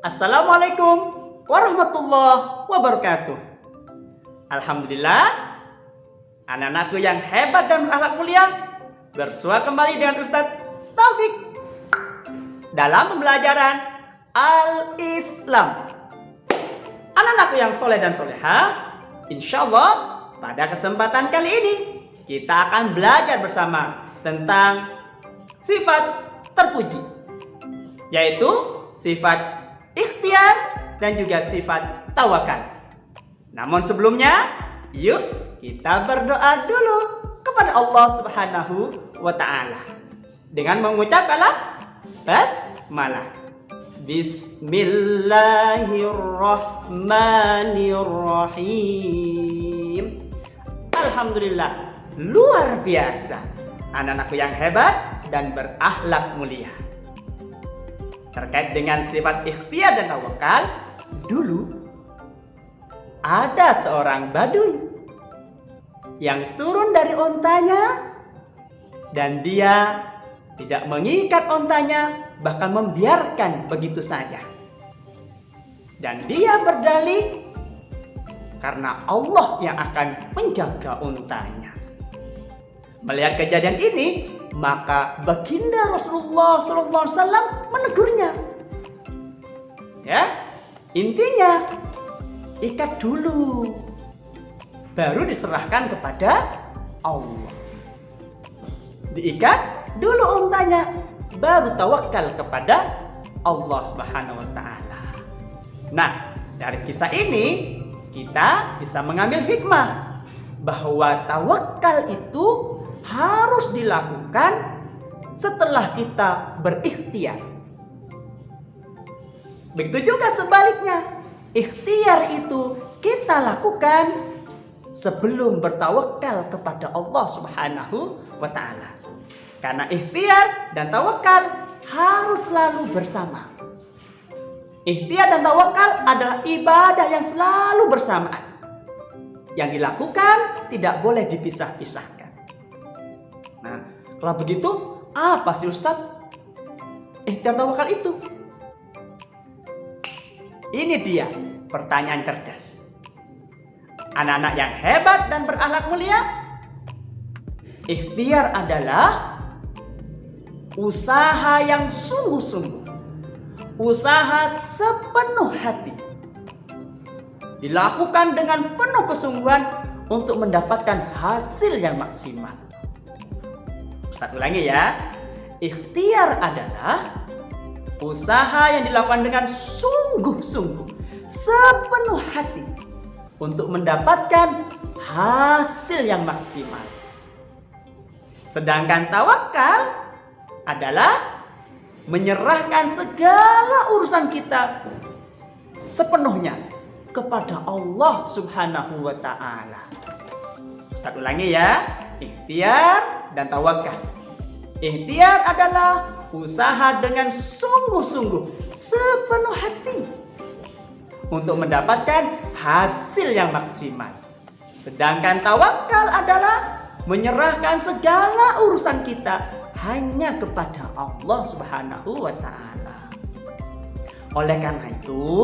Assalamualaikum warahmatallahi wabarakatuh. Alhamdulillah, anak-anakku yang hebat dan berakhlak mulia, bersua kembali dengan Ustadz Taufik dalam pembelajaran Al-Islam. Anak-anakku yang soleh dan soleha, insya Allah pada kesempatan kali ini kita akan belajar bersama tentang sifat terpuji, yaitu sifat ikhtiar dan juga sifat tawakal. Namun sebelumnya, yuk kita berdoa dulu kepada Allah Subhanahu wa Ta'ala dengan mengucapkan basmalah. Bismillahirrahmanirrahim. Alhamdulillah, luar biasa anak-anakku yang hebat dan berakhlak mulia. Terkait dengan sifat ikhtiar dan tawakal, dulu ada seorang Baduy yang turun dari ontanya dan dia tidak mengikat ontanya, bahkan membiarkan begitu saja. Dan dia berdalih karena Allah yang akan menjaga ontanya. Melihat kejadian ini, maka baginda Rasulullah SAW menegurnya. Ya, intinya ikat dulu, baru diserahkan kepada Allah. Diikat dulu untanya, baru tawakal kepada Allah Subhanahu wa Ta'ala. Nah, dari kisah ini kita bisa mengambil hikmah bahwa tawakal itu harus dilakukan setelah kita berikhtiar. Begitu juga sebaliknya, ikhtiar itu kita lakukan sebelum bertawakal kepada Allah Subhanahu wa Ta'ala. Karena ikhtiar dan tawakal harus selalu bersama. Ikhtiar dan tawakal adalah ibadah yang selalu bersamaan. Yang dilakukan tidak boleh dipisah-pisahkan. Nah, kalau begitu, apa sih Ustadz ikhtiar tawakal itu? Ini dia pertanyaan cerdas. Anak-anak yang hebat dan berakhlak mulia, ikhtiar adalah usaha yang sungguh-sungguh, usaha sepenuh hati, dilakukan dengan penuh kesungguhan untuk mendapatkan hasil yang maksimal. Ustaz ulangi ya. Ikhtiar adalah usaha yang dilakukan dengan sungguh-sungguh, sepenuh hati untuk mendapatkan hasil yang maksimal. Sedangkan tawakal adalah menyerahkan segala urusan kita sepenuhnya kepada Allah Subhanahu wa Ta'ala. Ustaz ulangi ya. Ikhtiar dan tawakal. Ikhtiar adalah usaha dengan sungguh-sungguh, sepenuh hati untuk mendapatkan hasil yang maksimal. Sedangkan tawakal adalah menyerahkan segala urusan kita hanya kepada Allah Subhanahu wa Ta'ala. Oleh karena itu,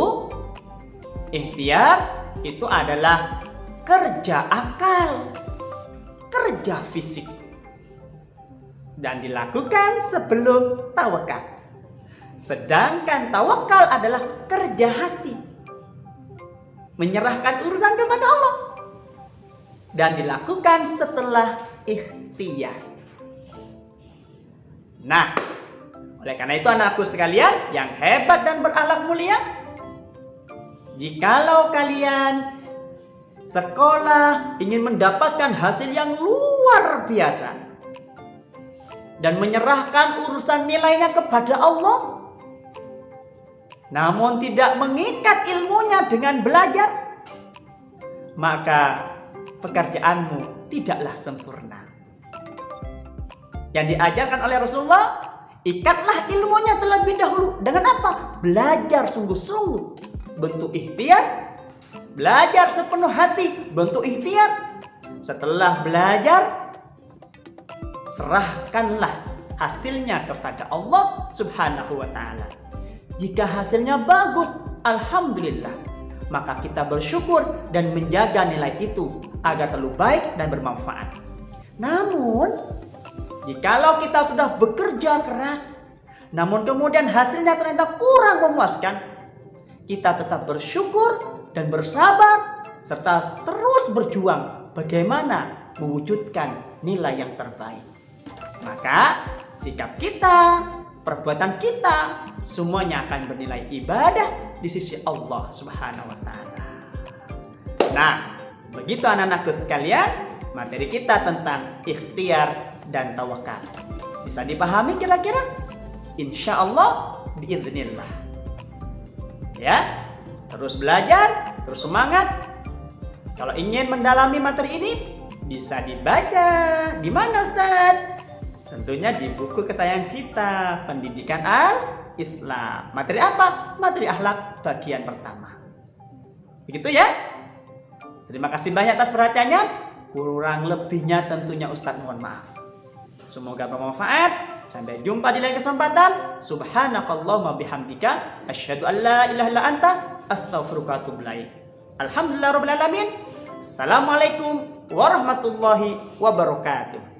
ikhtiar itu adalah kerja akal, kerja fisik, dan dilakukan sebelum tawakal. Sedangkan tawakal adalah kerja hati, menyerahkan urusan kepada Allah, dan dilakukan setelah ikhtiar. Nah, oleh karena itu anakku sekalian yang hebat dan berakhlak mulia, jikalau kalian sekolah ingin mendapatkan hasil yang luar biasa dan menyerahkan urusan nilainya kepada Allah, namun tidak mengikat ilmunya dengan belajar, maka pekerjaanmu tidaklah sempurna. Yang diajarkan oleh Rasulullah, ikatlah ilmunya terlebih dahulu. Dengan apa? Belajar sungguh-sungguh, bentuk ikhtiar. Belajar sepenuh hati, bentuk ikhtiar. Setelah belajar, serahkanlah hasilnya kepada Allah Subhanahu wa Ta'ala. Jika hasilnya bagus, alhamdulillah, maka kita bersyukur dan menjaga nilai itu agar selalu baik dan bermanfaat. Namun, jikalau kita sudah bekerja keras, namun kemudian hasilnya ternyata kurang memuaskan, kita tetap bersyukur dan bersabar, serta terus berjuang bagaimana mewujudkan nilai yang terbaik. Maka, sikap kita, perbuatan kita, semuanya akan bernilai ibadah di sisi Allah Subhanahu wa Ta'ala. Nah, begitu anak-anakku sekalian, materi kita tentang ikhtiar dan tawakal. Bisa dipahami kira-kira? Insya Allah, biiznillah. Ya, terus belajar, terus semangat. Kalau ingin mendalami materi ini, bisa dibaca. Di mana, Ustaz? Tentunya di buku kesayangan kita, Pendidikan Al-Islam. Materi apa? Materi akhlak bagian pertama. Begitu ya? Terima kasih banyak atas perhatiannya. Kurang lebihnya tentunya Ustadz mohon maaf. Semoga bermanfaat. Sampai jumpa di lain kesempatan. Subhanakallahumma bihamdika asyhadu an la ilaha illa anta astaghfiruka wa atubu ilaik. Alhamdulillahirabbil alamin. Assalamualaikum warahmatullahi wabarakatuh.